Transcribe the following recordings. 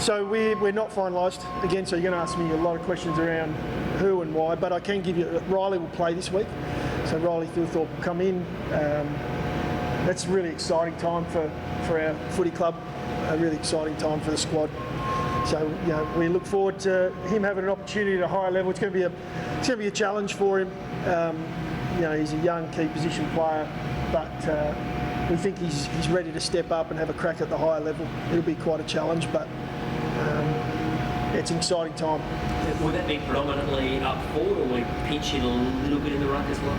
So we're not finalised again. So you're going to ask me a lot of questions around who and why, but I can give you. Riley will play this week. So Riley Thilthorpe will come in. That's a really exciting time for our footy club. A really exciting time for the squad. So we look forward to him having an opportunity at a higher level. It's going to be a challenge for him. He's a young key position player, but we think he's ready to step up and have a crack at the higher level. It'll be quite a challenge, but it's an exciting time. Will that be predominantly up forward, or will we pitch it a little bit in the ruck as well?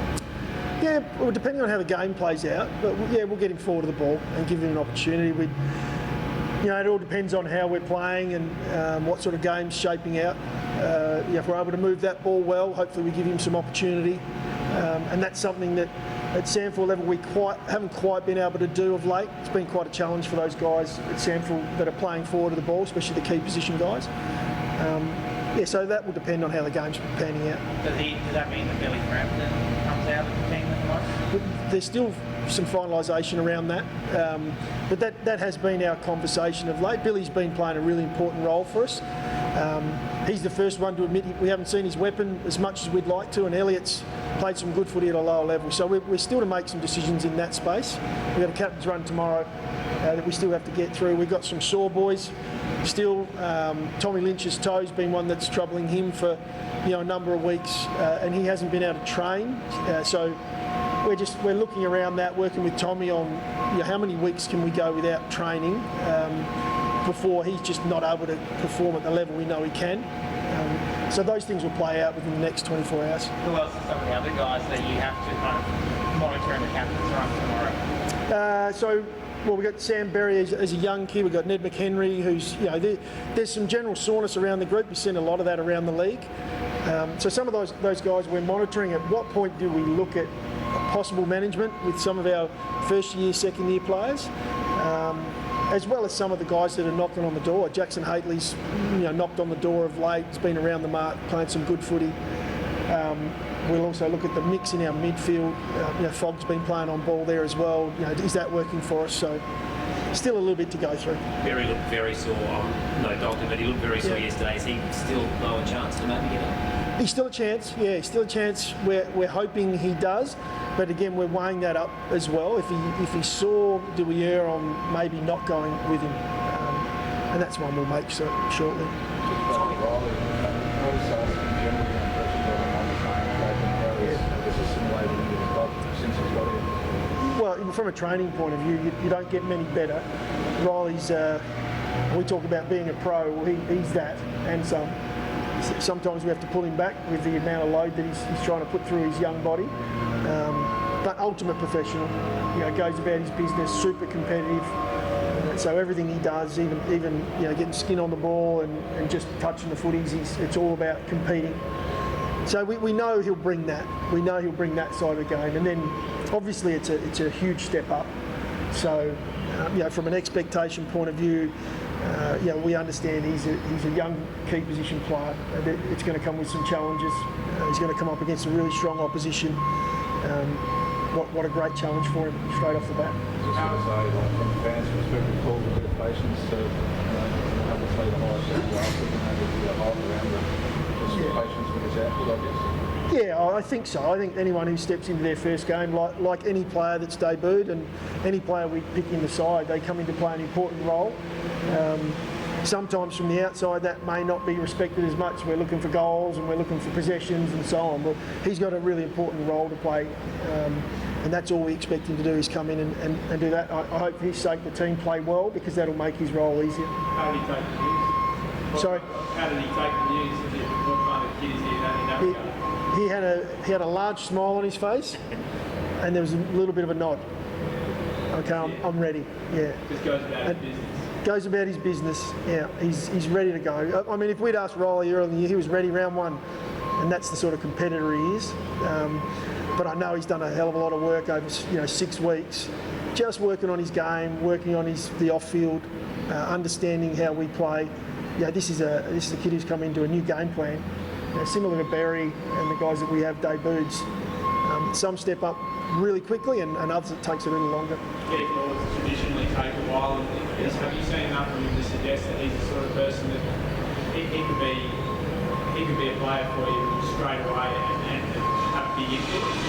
Yeah, well, depending on how the game plays out, but we'll get him forward to the ball and give him an opportunity. It all depends on how we're playing and what sort of game's shaping out. If we're able to move that ball well, hopefully we give him some opportunity. And that's something that at Sandford level we haven't quite been able to do of late. It's been quite a challenge for those guys at Sandford that are playing forward of the ball, especially the key position guys. So that will depend on how the game's panning out. Does that mean that Billy Frampton comes out of the team at the moment? There's still some finalisation around that, but that has been our conversation of late. Billy's been playing a really important role for us. He's the first one to admit we haven't seen his weapon as much as we'd like to, and Elliott's played some good footy at a lower level. So we're still to make some decisions in that space. We've got a captain's run tomorrow that we still have to get through. We've got some sore boys still. Tommy Lynch's toe's been one that's troubling him for a number of weeks, and he hasn't been able to train. So we're looking around that, working with Tommy on how many weeks can we go without training before he's just not able to perform at the level we know he can. So those things will play out within the next 24 hours. Who else are some of the other guys that you have to kind of monitor in the captain's run tomorrow? We've got Sam Berry as a young kid. We've got Ned McHenry, who's, there's some general soreness around the group. We've seen a lot of that around the league. So some of those guys we're monitoring. At what point do we look at possible management with some of our first year, second year players? As well as some of the guys that are knocking on the door. Jackson Haitley's knocked on the door of late. He's been around the mark, playing some good footy. We'll also look at the mix in our midfield. Fogg's been playing on ball there as well. Is that working for us? So still a little bit to go through. Barry looked very sore. No doctor, but he looked very sore yesterday. Is he still low a chance to maybe get up? He's still a chance. Yeah, he's still a chance. We're hoping he does. But again, we're weighing that up as well. If he saw, do we err on maybe not going with him? And that's one we'll make shortly. Well, from a training point of view, you don't get many better. Riley's, we talk about being a pro, well, he's that and some. Sometimes we have to pull him back with the amount of load that he's trying to put through his young body. But ultimate professional, goes about his business, super competitive. So everything he does, even getting skin on the ball and just touching the footies, it's all about competing. So we know he'll bring that. We know he'll bring that side of the game, and then obviously it's a huge step up. So from an expectation point of view, we understand he's a young key position player. It's going to come with some challenges. He's going to come up against a really strong opposition. What a great challenge for him straight off the bat. Just going to say, from a fan's perspective, call a bit of patience to obviously the highest level after and maybe a bit of hype around the patience with his output, I guess. Yeah, I think so. I think anyone who steps into their first game, like any player that's debuted and any player we pick in the side, they come in to play an important role. Sometimes from the outside that may not be respected as much. We're looking for goals and we're looking for possessions and so on. Well, he's got a really important role to play, and that's all we expect him to do is come in and do that. I hope for his sake the team play well, because that'll make his role easier. How did he take the news? Sorry? How did he take the news? What kind of kid is he that in that He had a large smile on his face, and there was a little bit of a nod. Okay, I'm ready. Yeah. Just goes about his business. Goes about his business. Yeah, he's ready to go. I mean, if we'd asked Riley earlier in the year, he was ready round one, and that's the sort of competitor he is. But I know he's done a hell of a lot of work over 6 weeks, just working on his game, working on the off-field, understanding how we play. This is a kid who's come into a new game plan, similar to Barry and the guys that we have debuted. some step up really quickly and others it takes a little longer. Yeah, it can always traditionally take a while. And have you seen enough of him to suggest that he's the sort of person that he could be a player for you straight away and have a big influence?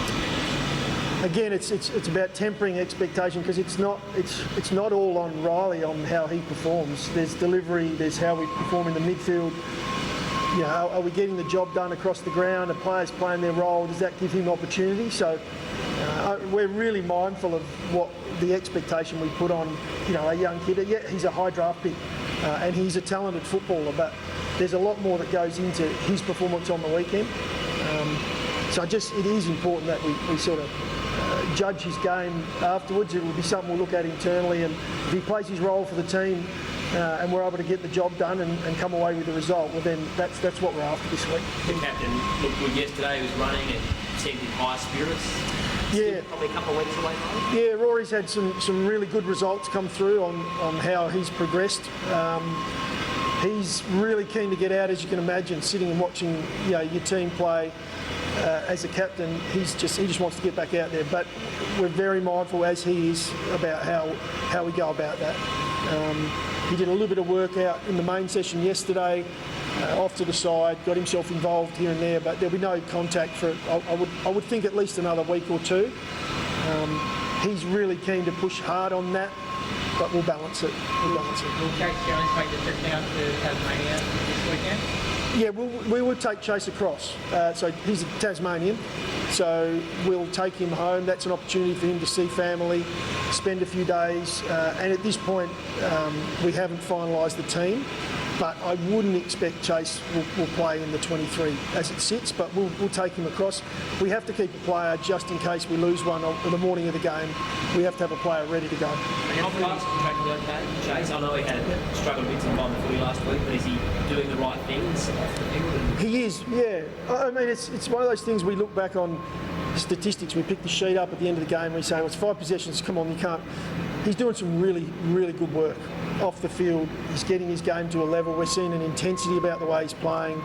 Again, it's about tempering expectation because it's not all on Riley on how he performs. There's delivery, there's how we perform in the midfield. You know, are we getting the job done across the ground? Are players playing their role? Does that give him opportunity? So we're really mindful of what the expectation we put on, you know, a young kid. Yeah, he's a high draft pick and he's a talented footballer, but there's a lot more that goes into his performance on the weekend. So it is important that we sort of judge his game afterwards. It will be something we'll look at internally, and if he plays his role for the team and we're able to get the job done and come away with the result, well then that's what we're after this week. The captain looked good yesterday. He was running and seemed in high spirits. Yeah, probably a couple of weeks away now. Yeah, Rory's had some really good results come through on how he's progressed. He's really keen to get out, as you can imagine, sitting and watching your team play. As a captain, he just wants to get back out there. But we're very mindful, as he is, about how we go about that. He did a little bit of work out in the main session yesterday, off to the side, got himself involved here and there, but there'll be no contact for, I would think, at least another week or two. He's really keen to push hard on that, but we'll balance it. Will Chase Jones make the trip down to Tasmania this weekend? Yeah, we would take Chase across. So he's a Tasmanian, so we'll take him home. That's an opportunity for him to see family, spend a few days. And at this point, we haven't finalised the team, but I wouldn't expect Chase will play in the 23 as it sits, but we'll take him across. We have to keep a player just in case we lose one on the morning of the game. We have to have a player ready to go. Chase, I know he had struggled a bit on the footy last week, but is he doing the right things off the field? He is, yeah. I mean, it's one of those things we look back on statistics. We pick the sheet up at the end of the game. We say, well, it's 5 possessions. Come on, you can't. He's doing some really, really good work off the field. He's getting his game to a level. We're seeing an intensity about the way he's playing.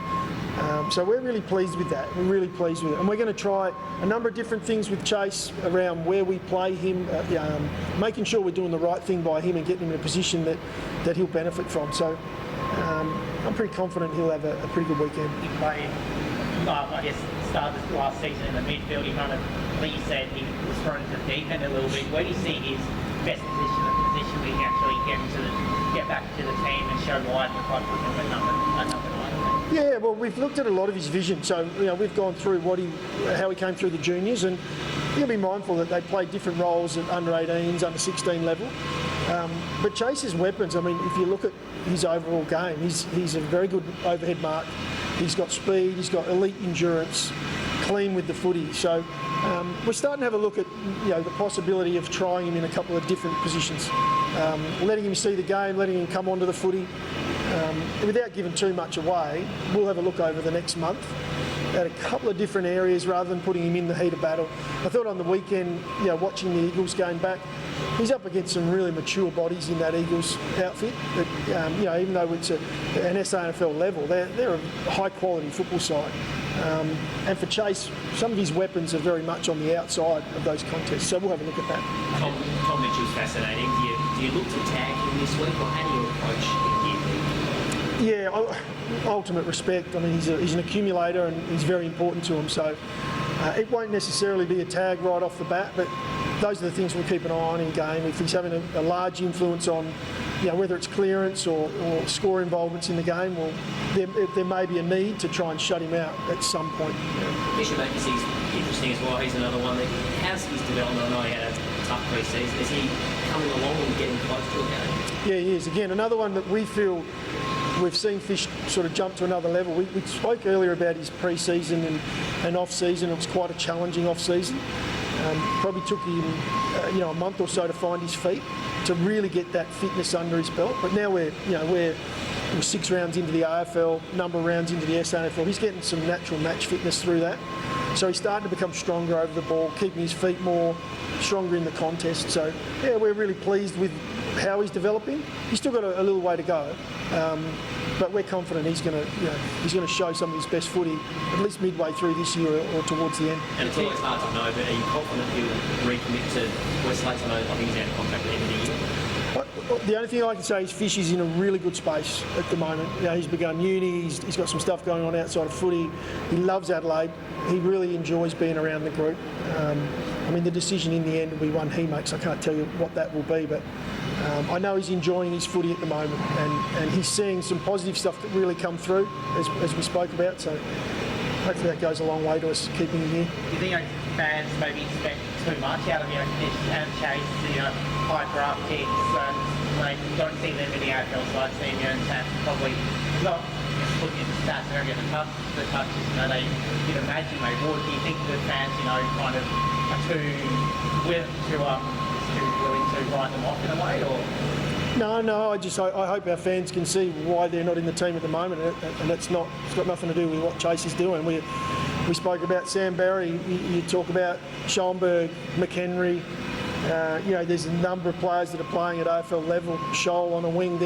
So we're really pleased with that. We're really pleased with it. And we're going to try a number of different things with Chase around where we play him, making sure we're doing the right thing by him and getting him in a position that he'll benefit from. So I'm pretty confident he'll have a pretty good weekend. He played, I guess, started this last season in the midfield. He kind of, like you said, he was thrown to the deep end a little bit. Where do you see his best position, the position where he can actually get back to the team and show why the club was a number 9? Yeah, well, we've looked at a lot of his vision. So, we've gone through how he came through the juniors, and you'll be mindful that they play different roles at under 18s, under 16 level. But Chase's weapons, I mean, if you look at his overall game, he's a very good overhead mark. He's got speed, he's got elite endurance, clean with the footy. So we're starting to have a look at the possibility of trying him in a couple of different positions, letting him see the game, letting him come onto the footy. Without giving too much away, we'll have a look over the next month at a couple of different areas rather than putting him in the heat of battle. I thought on the weekend, watching the Eagles game back, he's up against some really mature bodies in that Eagles outfit. That, even though it's an SANFL level, they're a high quality football side. And for Chase, some of his weapons are very much on the outside of those contests. So we'll have a look at that. Tom Mitchell's fascinating. Do you look to tag him this week, or how do you approach him? Yeah, ultimate respect. I mean, he's an accumulator and he's very important to him. So it won't necessarily be a tag right off the bat, but those are the things we'll keep an eye on in game. If he's having a large influence on, whether it's clearance or score involvements in the game, well, there may be a need to try and shut him out at some point. Bishop Mackenzie's interesting as well. He's another one that how's his development? I know he had a tough pre-season. Is he coming along and getting close to a game? Yeah, he is. Again, another one that we feel we've seen Fish sort of jump to another level. We spoke earlier about his pre-season and off-season. It was quite a challenging off-season. Probably took him a month or so to find his feet, to really get that fitness under his belt. But now we're 6 rounds into the AFL, number of rounds into the SANFL. He's getting some natural match fitness through that. So he's starting to become stronger over the ball, keeping his feet more stronger in the contest. So yeah, we're really pleased with how he's developing. He's still got a little way to go, but we're confident he's going to show some of his best footy at least midway through this year or towards the end. And it's always hard to know, but are you confident he'll recommit to Westlake? I know I think he's out of contract at the end of the year. The only thing I can say is Fish is in a really good space at the moment. He's begun uni, he's got some stuff going on outside of footy. He loves Adelaide. He really enjoys being around the group. I mean, the decision in the end will be one he makes. I can't tell you what that will be, but I know he's enjoying his footy at the moment, and he's seeing some positive stuff that really come through, as we spoke about. So hopefully that goes a long way to us keeping him here. Do you think fans maybe expect too much out of Fish and Chase, high draft picks, and they don't see them in the AFL side, see them and probably not looking at the stats, they're getting the touches, you'd imagine they would. Do you think the fans, kind of are too willing to write them off in a way, or? No. I hope our fans can see why they're not in the team at the moment, and it's got nothing to do with what Chase is doing. We spoke about Sam Barry. You talk about Schoenberg, McHenry. There's a number of players that are playing at AFL level. Scholl on a wing.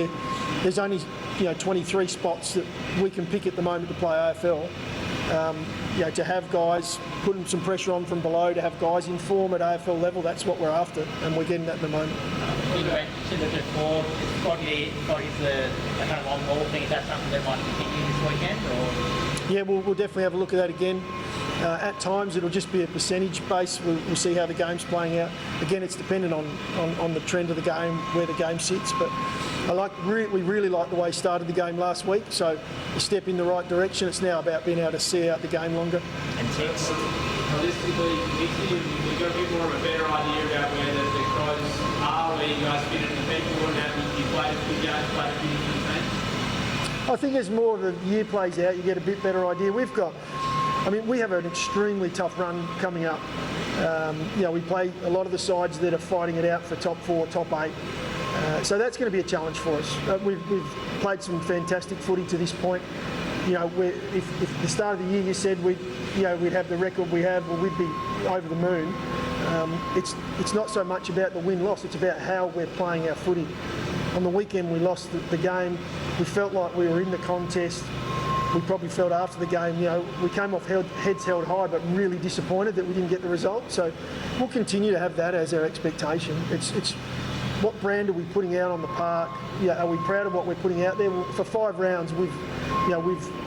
There's only 23 spots that we can pick at the moment to play AFL. To have guys putting some pressure on from below, to have guys in form at AFL level, that's what we're after, and we're getting that at the moment. You mentioned it before, Scotty's the kind of long ball thing. Is that something that might continue this weekend? Or? Yeah, we'll definitely have a look at that again. At times it'll just be a percentage base. We'll see how the game's playing out. Again, it's dependent on the trend of the game, where the game sits. But we really like the way he started the game last week. So a step in the right direction. It's now about being able to see out the game longer. And Tex, realistically, next year we've got a bit more of a better idea about where the pros are, where you guys fit in the people, and how you played a few games, played a few different teams. I think as more of the year plays out, you get a bit better idea. We have an extremely tough run coming up. We play a lot of the sides that are fighting it out for top 4, top 8. So that's going to be a challenge for us. We've played some fantastic footy to this point. If the start of the year you said we'd have the record we have, well, we'd be over the moon. It's not so much about the win-loss, it's about how we're playing our footy. On the weekend we lost the game. We felt like we were in the contest. We probably felt after the game, we came off heads held high, but really disappointed that we didn't get the result. So we'll continue to have that as our expectation. It's what brand are we putting out on the park? Are we proud of what we're putting out there? Well, for 5 rounds, we've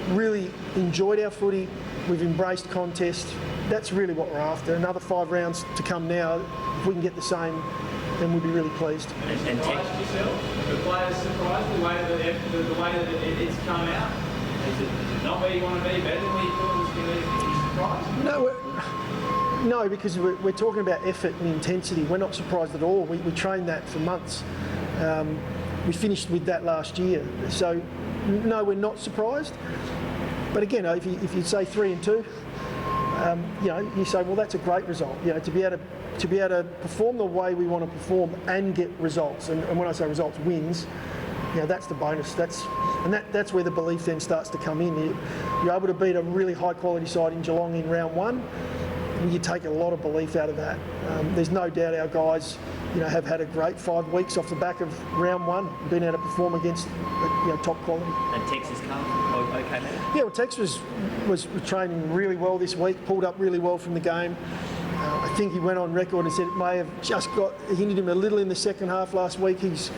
really enjoyed our footy. We've embraced contest. That's really what we're after. Another 5 rounds to come now. If we can get the same, then we'll be really pleased. And Tex, yourself, the players surprised the way that it's come out. Is it not where you want to be, better than where you thought it was going to be? Are you surprised? No, because we're talking about effort and intensity. We're not surprised at all. We trained that for months. We finished with that last year. So, no, we're not surprised. But again, if you say 3 and 2, you say, well, that's a great result. To be able to perform the way we want to perform and get results. And when I say results, wins. That's the bonus. That's where the belief then starts to come in. You're able to beat a really high quality side in Geelong in round 1, and you take a lot of belief out of that. There's no doubt our guys, have had a great 5 weeks off the back of round 1, being able to perform against top quality. And Tex has come okay, man? Yeah, well, Tex was training really well this week, pulled up really well from the game. I think he went on record and said it may have just hindered him a little in the second half last week. He's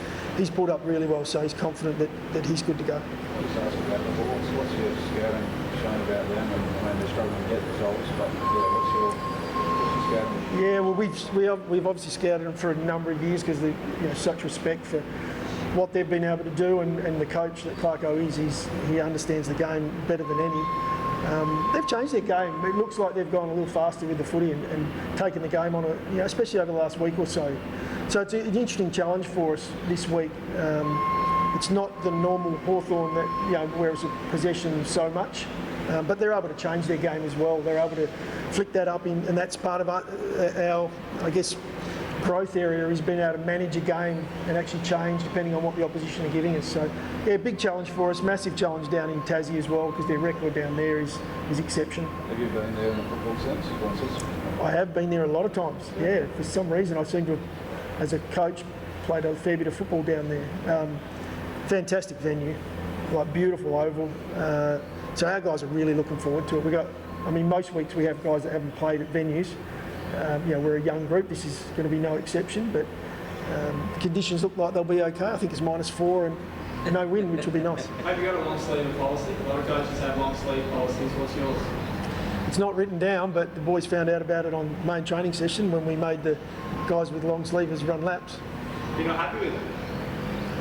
pulled up really well, so he's confident that he's good to go. I'll just ask about the Hawks. What's your scouting shown about them? And they're struggling to get results, but what's your scouting? Yeah, well, we've obviously scouted them for a number of years because such respect for what they've been able to do, and the coach that Clarko is, he understands the game better than any. They've changed their game. It looks like they've gone a little faster with the footy and taken the game on, especially over the last week or so. So it's an interesting challenge for us this week. It's not the normal Hawthorn that where it's a possession so much, but they're able to change their game as well. They're able to flick that up, and that's part of our, I guess, growth area is being able to manage a game and actually change depending on what the opposition are giving us. So, yeah, big challenge for us, massive challenge down in Tassie as well, because their record down there is exceptional. Have you been there in a football sense? I have been there a lot of times, yeah. For some reason I seem to, as a coach, played a fair bit of football down there. Fantastic venue, like beautiful oval. So our guys are really looking forward to it. Most weeks we have guys that haven't played at venues. We're a young group. This is going to be no exception, but the conditions look like they'll be okay. I think it's -4 and no wind, which will be nice. Have you got a long sleeve policy? A lot of coaches have long sleeve policies. What's yours? It's not written down, but the boys found out about it on main training session when we made the guys with long sleeves run laps. You're not happy with it?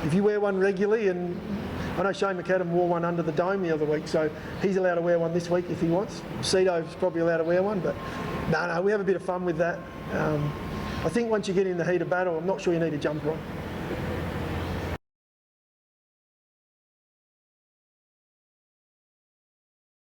If you wear one regularly, and I know Shane McAdam wore one under the dome the other week, so he's allowed to wear one this week if he wants. Cito's probably allowed to wear one, but no, we have a bit of fun with that. I think once you get in the heat of battle, I'm not sure you need a jumper on.